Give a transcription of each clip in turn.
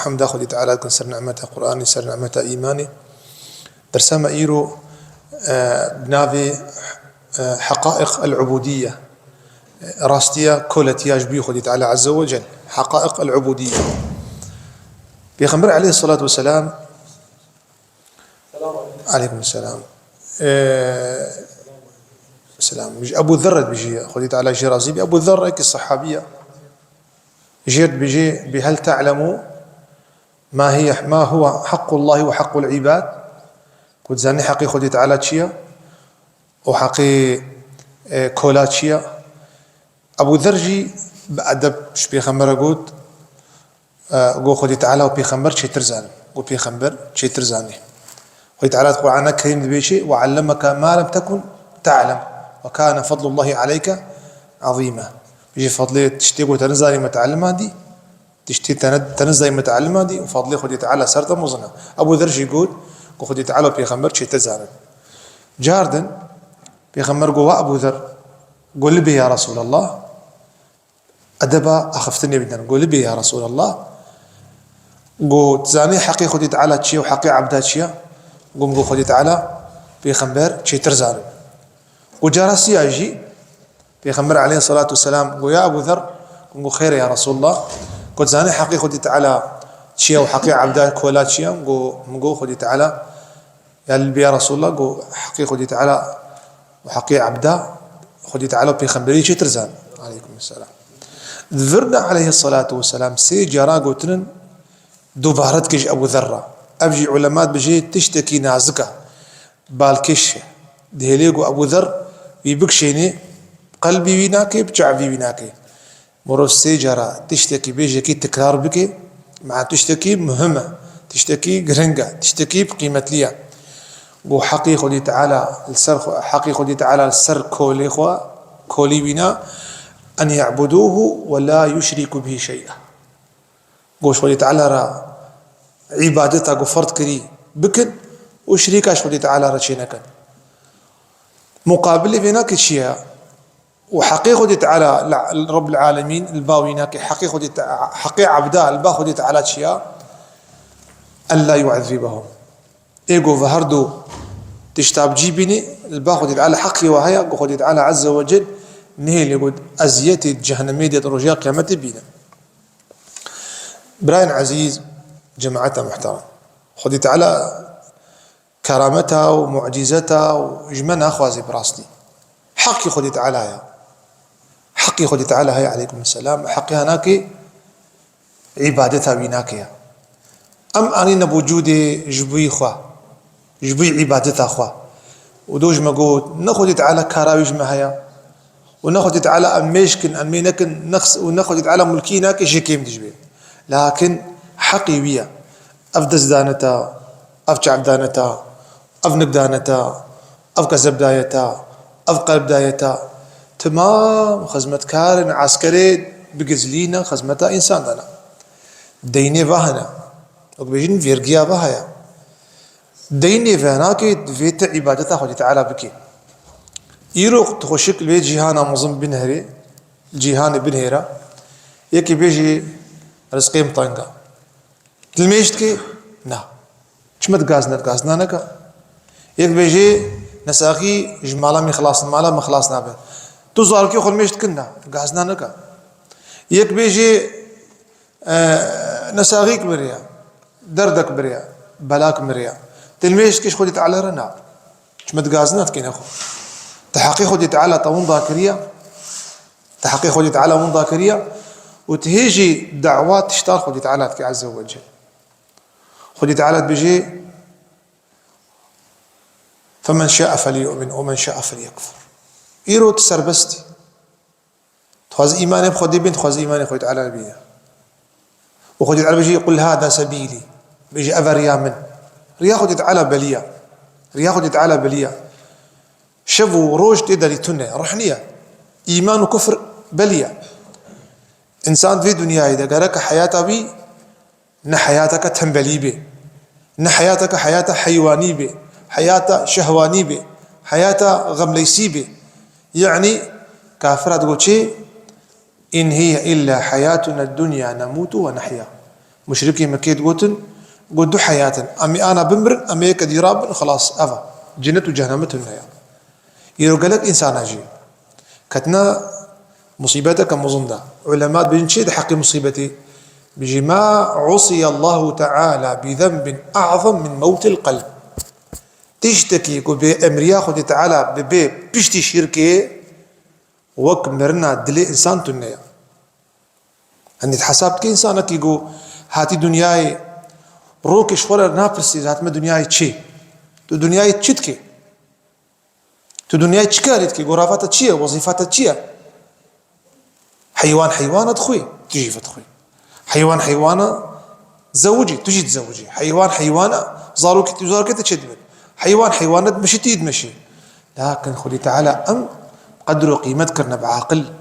حمد خدي تعالى كن سر نعمته قرآني سر نعمته إيماني درسما إيرو بنافي حقائق العبودية راستيا كولتياج بي خدي تعالى عز وجل حقائق العبودية بيغمبر عليه الصلاة والسلام عليكم السلام السلام بيجي أبو ذر بيجي خدي تعالى جرازي أبو ذر هيك الصحابية جيت بيجي بهل تعلموا ما هو حق الله وحق العباد قلت زاني حقي خدي تعالى تشيا وحقي كولا تشيا أبو ذر جي بأدب شو بيخمر قلت قو خدي تعالى وبيخمر شي ترزان وبيخمر شي ترزاني خدي تعالى تقول عنك كريم بيشي وعلمك ما لم تكن تعلم وكان فضل الله عليك عظيما بيجي فضلي تشتي قلت تنزلي متعلمة دي تشتي تنزلي متعلمة دي وفضلي خدي تعالى سرت مزنا أبو ذر جي يقول خدي تعالى وبيخمر شي ترزان جاردن بيخمر قوا أبو ذر قول لي يا رسول الله أدبا أخفتني بدنا قول لي يا رسول الله قو تزاني حقي خدي تعالى تشي وحقي عبدا تشيا قوم خدي تعالى بيخمر شي ترزان وجارسي أجي بيخمر عليه الصلاة والسلام قو يا أبو ذر قو خير يا رسول الله قلت زاني حقي خدي تعالى تشيا وحقي عبدا كولا تشيا قو خدي تعالى يا رسول الله قو حقي خدي تعالى وحقي عبدا خدي تعالى بيخمري شي ترزان عليكم السلام ذرنا عليه الصلاة والسلام سي جرا قوتن دوبارتكش أبو ذرة أبجي علماء بجي تشتكي نازكة بالكش دهليقو أبو ذر يبكشيني قلبي ويناكي بشعبي ويناكي مرو سي جرا تشتكي بيجي كي تكرار بكي مع تشتكي مهمة تشتكي قرنقة تشتكي بقيمة ليا وحقي خدي تعالى السر حقي خدي تعالى السر كولي خوا كولي بنا أن يعبدوه ولا يشركوا به شيئا قوش خدي تعالى را عبادتها قفرت كري بكن وشريكاش خدي تعالى رشينكن مقابل بيناك الشيء وحقي خدي تعالى رب العالمين الباويناك حقي عبدا البا خدي تعالى شيء ألا يعذبهم إيجو فهردو تشتاب جيبني الباخد على حقي وهي قد على عز وجل نهي يقول أزيتي الجهنمية دي رجاء قيامتي بينا براين عزيز جماعتها محترم خدي تعالى كرامتها ومعجزتها وجمنها خوازي براسني حقي خدي تعالى يا حقي خدي تعالى هي عليكم السلام حقي هناك عبادتها بيناك يا أم أنينا بوجودي جبوي خوا جبوي عبادتها خوا ودوج ما قلت ناخذ تعالى كراويج معايا وناخذ تعالى أميشكن أمينكن نخس وناخذ تعالى ملكيناك شيكيم تجبين لكن حقي بيا أفدز دانتا أفشعب دانتا أفنق دانتا أفكسب دايتا أفقلب دايتا تمام خزمة كارن عسكري بجزلينا خزمتها إنسان دانا ديني فاهنا وبيجين فيرجيا بهايا ديني فهناك فيت عبادتها خدي تعالى بكي يروق تخشك البيت جيهانا مظن بنهري الجيهان بنهيرا يكي بيجي رزقيم طنقا تلميشتكي نا شمت غازنا نكا يك بيجي نساقي جمالا مخلاص مالا مخلاص نابه تزار كي خل ميشتكنا غازنا نكا يك بيجي نساقيك بريا دردك بريا بلاك مريا تلميش كيش خدي تعالى رنا شمت غازنات كين اخو تحقيق خدي تعالى طون ذاكريه تحقيق خدي تعالى من ذاكريه وتهيجي دعوات تشتغل خدي تعالى عز وجل خدي تعالى بيجي فمن شاء فليؤمن ومن شاء فليكفر يرو تسربستي تخوز ايماني بخدي بنت تخوز ايماني خدي تعالى بيها وخدي تعالى بيجي يقول هذا سبيلي بيجي أفريا من ريا خدي تعالى بليا ريا خدي تعالى بليا شفوا روج تقدر يتنى رحنية إيمان وكفر بليا إنسان في دنيا إذا قالك حياته بي نحياتك تنبلي بي نحياتك حياة حيواني بي حياة شهواني بي حياة غمليسي بي يعني كافرة تقول شيء إن هي إلا حياتنا الدنيا نموت ونحيا مشركي مكيت قوتن قدو حياة أمي أنا بمر أمي كدي راب خلاص أفا جنة وجهنم تنهي يرو قالك إنسان أجي كتنا مصيبتك مظنة علماء بنشيد حق مصيبتي بيجي ما عصي الله تعالى بذنب أعظم من موت القلب تشتكي بأمريا خد تعالى ببي بيشتي شركة وك مرنا دلي إنسان تنيا أني تحسبت كإنسانك يقول هاتي دنياي روك شورر نافرسي ذات ما دنياي تشي تو دنياي تشتكي تو دنياي تشكالتك غرافات تشي وظيفات تشي حيوان حيوانة خوي تجي فتخوي حيوان حيوانة زوجي تجي تزوجي حيوان حيوانة زاروك تشدمت حيوان حيوانة تمشي تمشي لكن خلي تعالى أم قدروا قيمتك بعقل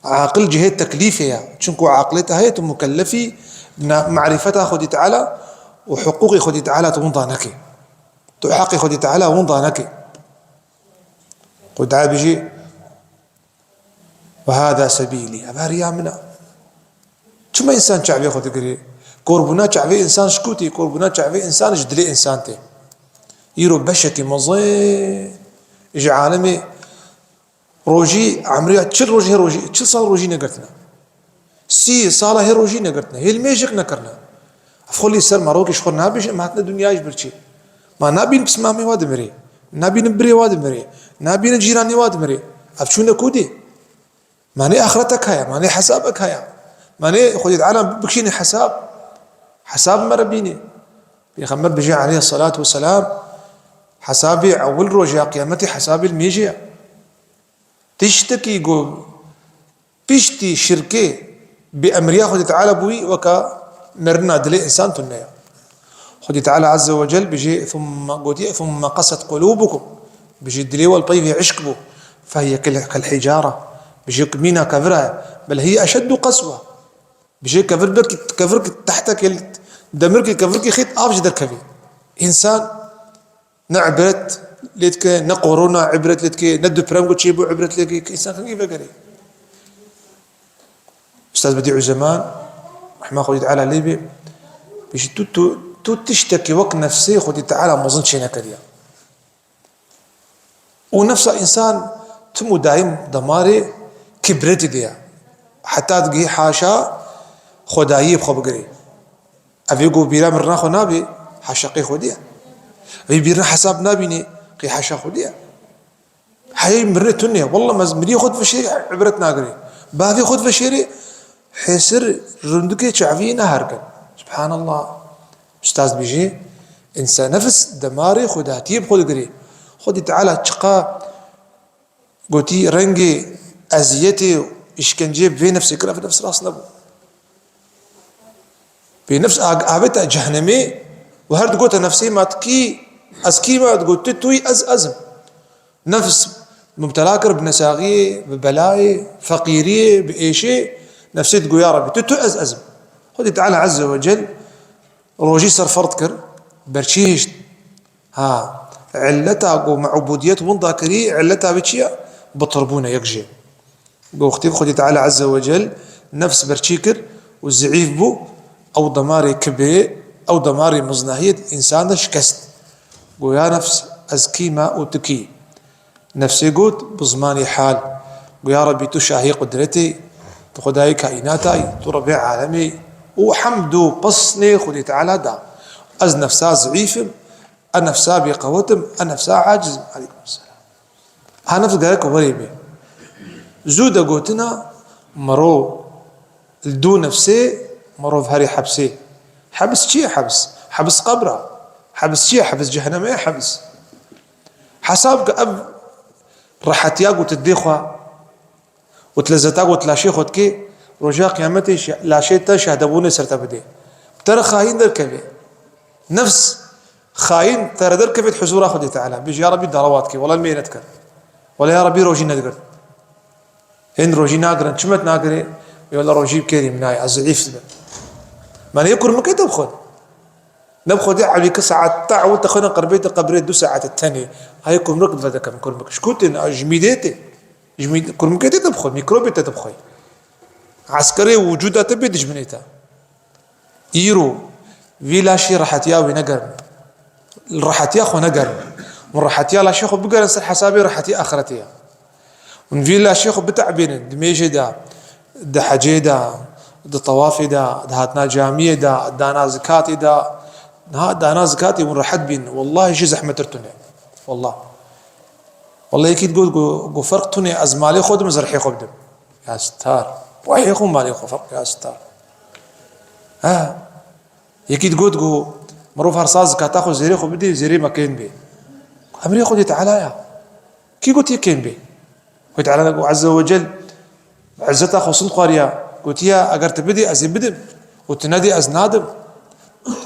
عاقل جهة تكليفها شنكو عاقلتها هي مكلفي معرفتها خدي تعالى وحقوقي خدي تعالى تونضانك تحقي خدي تعالى ونضانك قد بيجي وهذا سبيلي أباريا منا شو إنسان شعبي خد قري قربنا شعبي إنسان شكوتي قربنا شعبي إنسان جدلي إنسان تي يرو بشتي مزي إجي عالمي روجي عمري تشل روجي تشل صار روجي نقرتنا سي صالة هي روجي نقرتنا هي الميجك نكرنا أفخلي سر مروكي شخور نابيش ماتنا دنيا يجبرشي ما نابين بسمامي واد مري نابين بري واد مري نابين جيراني واد مري أفشو نكودي ماني آخرتك هيا ماني حسابك هيا ماني خذ تعالى بكشيني حساب مربيني بيغمر بيجي عليه الصلاة والسلام حسابي أول رجاء قيامتي حسابي الميجيا تشتكي يقول بيشتي شركة بأمريا خذ تعالى بوي وكا مرنا دلي إنسان تنيا خذ تعالى عز وجل بيجي ثم قست قلوبكم بيجي دلي والطيب عشقبه فهي كالحجارة بيجي مينا كفرها بل هي أشد قسوة بيجي كفرك تحتك دمرك كفرك خيط أبجد الكبير إنسان نعبرت ليتك نقورونا عبرت ليتك ندو برامجو تشيبو عبرت ليتك إنسان كان كيف قري أستاذ بديع زمان رحمه الله تعالى ليبي بيجي تو تشتكي وقت نفسي خدي تعالى ما ظنش هنا كريا ونفس إنسان تمو دايم دماري كبرت ديا حتى تجي حاشا خدايي بخو بقري أبيقو بيرا مرنا خو نابي حاشا قي خديا أبي بيرنا حساب نابيني قي حاشا خديا حي مرت تنيا والله مزمري خد في شيء عبرتنا قري باقي خد في شيء حسر رندكي شعبينا هركن سبحان الله أستاذ بيجي إنسان نفس دماري خداتي بخو قري خدي تعالى تشقى قلتي رنجي أزيتي إشكنجي في نفسك في نفس راس نبو بنفس عابتها جهنمي وهرد قلت نفسي ما تكي أسكي ما قلت توي أزم نفس مبتلاكر بنساغي ببلاي فقيري بإيشي نفسي تقول يا ربي تتو أزم خذي تعالى عز وجل روجي صار فرضكر برشيش ها علتها مع عبودية من ذاكري علتها بتشيا بطربونا يكجي قوختي خذي تعالى عز وجل نفس برشيكر والزعيف بو أو ضماري كبي أو ضماري مزناهية إنسان شكست قو يا نفس أزكي ما أوتكي نفسي قلت بزماني حال قو يا ربي تشاهي قدرتي تخداي كائناتي تربي عالمي وحمدو بصني خذي تعالى دا أز نفسا زعيف أنفسا بقوتم أنفسا عاجز عليكم السلام ها نفس قالك وريبي زود قوتنا مرو الدو نفسي مرو في حبسي حبس شي حبس قبره حبس شي حبس جهنم ايه حبس حسابك أب راحت ياقو تديخوا وتلزتاقو تلاشيخو تكي رجاء قيامتي لاشيتا شهدبوني سرتبدي ترى خاين دركبي نفس خاين ترى دركبي حزور أخذي تعالى بيجي يا ربي درواتك ولا المينتك ولا يا ربي روجي ندقر هن روجي ناقرن شمت ناقري يقول روجي بكريم ناي الزعيف ما يكر مكي تبخل نبخل على كساعة تاع وانت خلنا قربيت قبريت 2 ساعات الثانية هاي كل مركب ذاك كل مركب شكوتين جميدتي جميد كل مكي تبخل ميكروبي تبخل عسكري وجودها تبي تجمنيتها يرو فيلا شي راحت ونقر راحت يا خو نقر من راحت يا لا شيخ بقر نصير حسابي راحت يا اخرتي من فيلا شيخ بتعبين دميجي دا حجي دا طوافي دا هاتنا جامية دانا زكاتي دانا زكاتي من راحت بين والله شي زحمة ترتني والله يكيد قول فرق تني ازمالي خود مزرحي خود دم يا ستار وحي يخون مالي خو فرق يا ستار يكيد قول مروف هرصاز كاتاخو زيري خو بدي زيري ما كين بي امري خودي تعالى يا كي قلت يكين بي قلت تعالى عز وجل عزتا خو صدق قاريا قلت يا اگر تبدي ازي بدم وتنادي ازنادم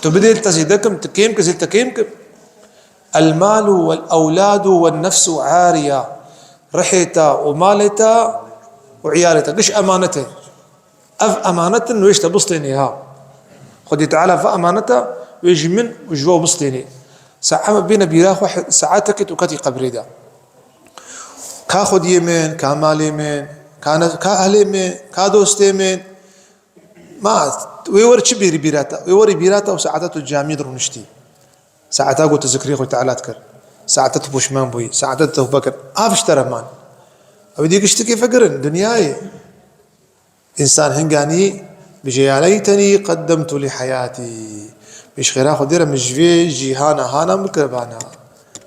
تبدي تزيدكم تكيمك زي تكيمك المال والاولاد والنفس عاريه رحيتا ومالتا وعيالتا قش امانته امانه ويش تبسطيني ها خدي تعالى فامانته ويجي من وجوه بسطيني ساعة بينا بيراخ واحد ساعاتك تكتي قبريدا كاخد يمين كمال يمين كأهل يمين كدوست يمين ما ويور شبيري بيراتا ويوري بيراتا وساعات الجامع درونشتي ساعات قلت تذكري خوي تعالى تكر ساعات بوشمان بوي ساعات بكر افش ترمان وديك اشتكي فقرن دنياي انسان هنغاني بيجي ليتني قدمت لحياتي مش خيرا خديرة مش في جيهانا هانا مكربانا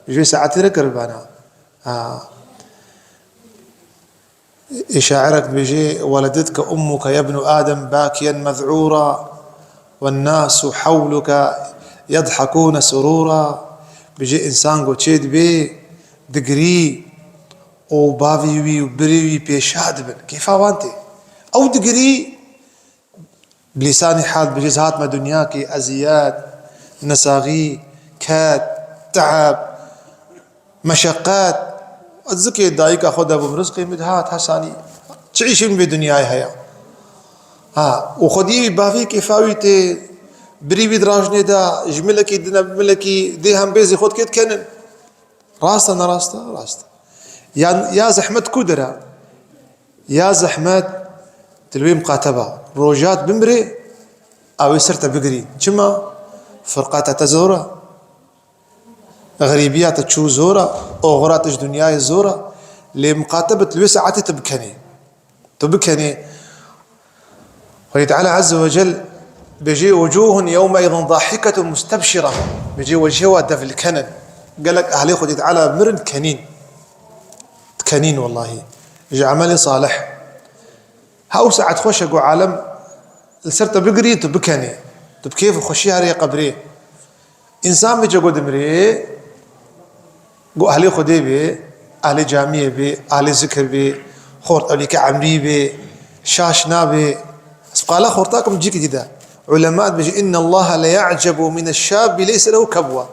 مش في ساعتي كربانا إشاعرك بيجي ولدتك أمك يا ابن آدم باكيا مذعورا والناس حولك يضحكون سرورا بيجي إنسان قو تشيد بي دقري وبافيوي وبريوي بيشاد بن كيف وانتي أو دقري بلسان حال بجيز هاتما دنياكي أزياد نساغي كاد تعب مشقات الزكي دايك أخذ أبو مرزقي مدهات حساني تعيشين بدنياي هيا وخدي بافي كيفاوي تي بري بدراجني دا جملكي دنا بملكي دي هم بيزي خد كيت كنن راستا يا زحمة كدرة يا زحمة تلوي مقاتبة روجات بمري أو يسرت بقري كما فرقات تزورة غريبيات تشو زورة أغرات دنياي زورة لمقاتبة الوسعة تبكني ويتعالى عز وجل بيجي وجوه يومئذ ضاحكة مستبشرة بيجي وجهها دفل الكنن قال لك أهلي خد يتعالى مرن كنين والله يجي عملي صالح هاو ساعة خوش أقو عالم السرطة بقري تبكني كيف خوشيها ري قبري إنسان بيجي قد مري قو أهلي خدي بي أهلي جامعي بي أهلي ذكر بي خورت أوليك عمري بي شاشنا بي قال خورتاكم جيك جدا علماء بيجي إن الله لا يعجب من الشاب ليس له كبوة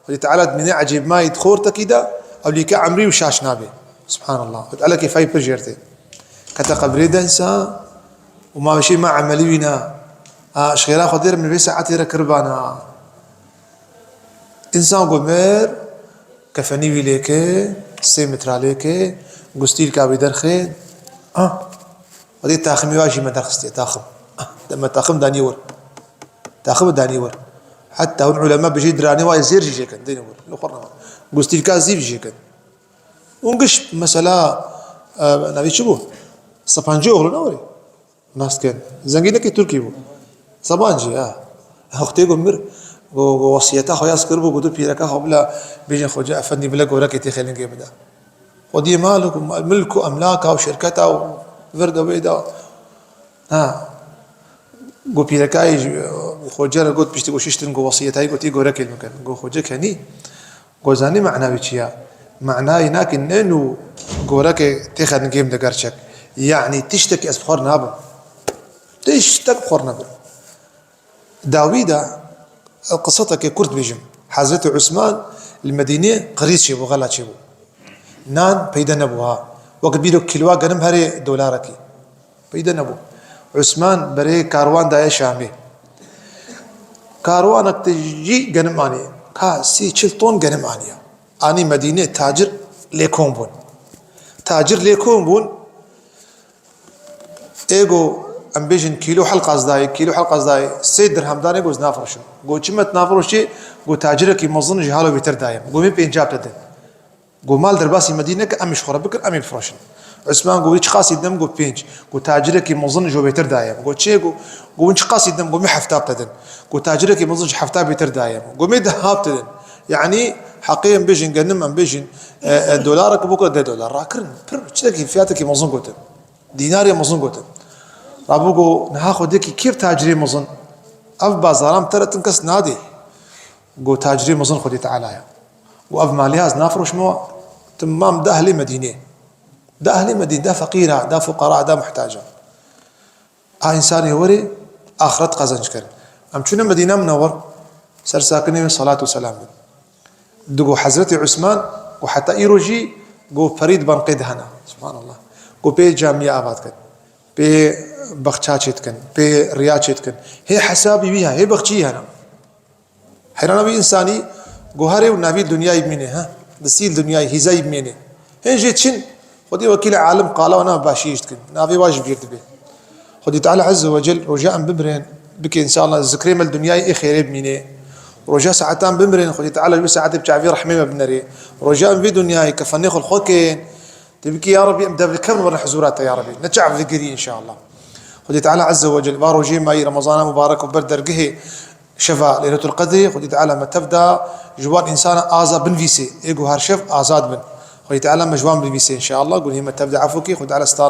وتعالى من يعجب ما يدخورتك كده أوليك عمري وشاشنا بي سبحان الله وتعالى كيف يبجرتي كتا قبري دنسا وما بشي ما عملينا شغيرا خدير من بيسا عتيرا كربانا انسان قمر كفني ويليك سيمتر عليك قستيل كابي درخين ودي تاخمي واجي ما درخستي تاخم لما تاخم دانيور حتى هون علماء بيجي دراني واي زير جيكن دينور الاخرى قستيل كازيف جيكن ونقش مسألة نبي شبو سبانجي أغلو نوري ناس كان زنجينا كي تركي بو سبانجي أختي قمر ووصيتها خياس كربو قدو بيركا خبلا بيجي خوجا أفني بلا قورا كي تخيلين قيبدا ودي مالكم ملك أملاكها وشركتها وفرد وبيدا قو بيركا خوجا قد بيشتي وشيشتن قو وصيتها قو تي قورا كي المكان قو خوجا كاني قو زاني معنا بيشيا معناه هناك إنه قورك تاخذ نجيم دقرشك يعني تشتكي أسبخور نابل بخور نابل داويدا قصتك كرت بيجم حضرت عثمان المدينة قريس شيبو غلط شيبو نان بيدا نبوها وقت بيدو كيلوا غنم هري دولاركي بيدا نبو عثمان بري كاروان دايا شامي كاروانك تجي غنم آني كاسي چلطون غنم آنيا آني مدينة تاجر ليكون بون إيجو ام بيجن كيلو حلقه ازداي كيلو حلقه ازداي 6 درهم داني جوز نافرشن جو چمت نافرشي جو تاجرك يمظن جهاله بيتر دايم جو مي بينجاب تدن جو مال درباسي مدينه امش خرب بكر امي فرشن عثمان جو يش قاسي دم جو بينج جو تاجرك يمظن جو بيتر دايم جو تشي جو انش قاسي دم جو مي حفتاب تدن جو تاجرك يمظن حفتاب بيتر دايم جو مي دهاب تدن يعني حقيقة بيجن جنم ام بيجن دولارك بكره ده دولار راكرن تشتكي فياتك يمظن قوتن دينار يمظن قوتن رابوغو نهاخد ديكي كيف تاجري مظن اف بازارام ترى تنكس نادي جو تاجري مظن خدي تعالى واف مالياز نافرش مو تمام ده اهلي مدينه ده اهلي مدينه ده فقيره ده فقراء ده محتاجه انسان يوري اخرت قزنج كان ام شنو مدينه منور سر ساكنين صلاه وسلام دقو حضرتي عثمان وحتى ايروجي جو فريد بن قيد هنا سبحان الله جو بي جامعه اباد كان بي بخشاشت كان بي رياچت كان هي حسابي بيها هي بخشي هنا حيرانا بي انساني جوهري ونبي الدنيا يمينه ها دسيل دنيا هي زي يمينه هي جيتشن خدي وكيل عالم قال وانا باشيشت كان نافي واجب يرد به خدي تعالى عز وجل رجاء ببرين بك ان شاء الله الذكريم الدنيا خير بمينه رجاء ساعتان بمرين خدي تعالى يو ساعات بتعفي رحمه بنري رجاء في دنياي كفنيخ الخوكين تبكي يا ربي ابدا بالكبر ورا حزورات يا ربي نتشعب ذكري ان شاء الله خدي تعالى عز وجل باروجي ماي رمضان مبارك وبردر قهي شفا ليله القدر خدي تعالى ما تبدا جوان انسان ازا بن فيسي ايجو هارشف ازاد بن خدي تعالى مجوان بن فيسي ان شاء الله قول هي ما تبدا عفوكي خدي على ستار